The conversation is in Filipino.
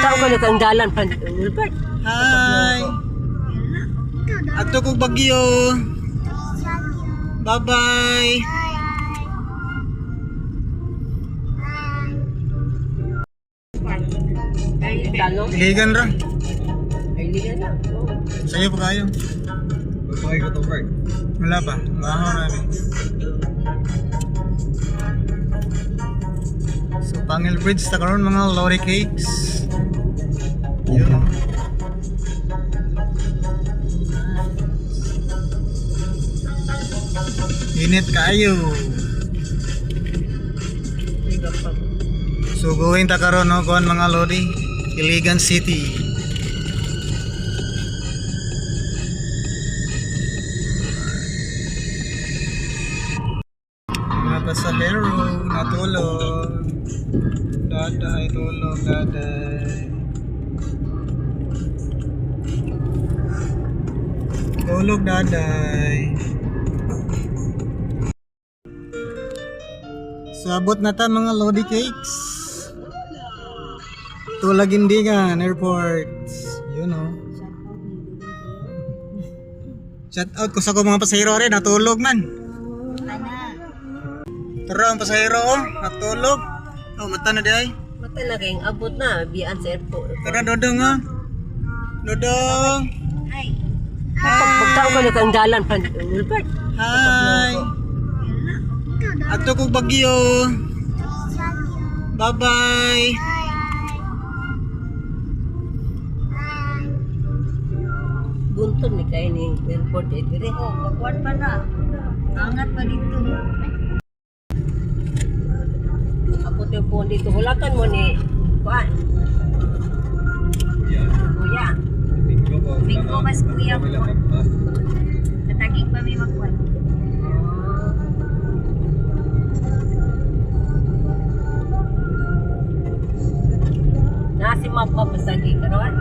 Tao ka kang dalan pa Wilbert. Hi. Ato kong bagyo. Bye-bye. Talong. Iligan ra. Ay ligan na. Sa'yo pa kayo. Bakit ko itong bird? Wala pa. Baho namin. So, Pangil Bridge na karoon mga lorry cakes. Yun o. Init kayo. So, going ta karoon no, kuhan mga lorry. Iligan City. Mga pasahero, natulog. Daday, tulog, daday. Tulog, daday. Sabot na ta mga lodi cakes. Tulagindingan Airport. Yun o. Shout out ko sa ko mga pasahero rin, natulog man. Tara ang pasahero oh, natulog. Oh, mata na di ay. Mata na kayong abot na biyaan sa airport. Tara Dodong ha. Dodong. Tao ka kang dalan pa Wilbert. Hi. Ato kong bagyo. Bye-bye. Buntun ni kayo ni airport eh. Dire. Kuwan pa na. Angat pa dito. Abot yung phone dito. Hulakan mo ni kuan. Kuya. Bingo mas kuya ko. Katagig pa may magkuwan. Nasi mapapasagi karon.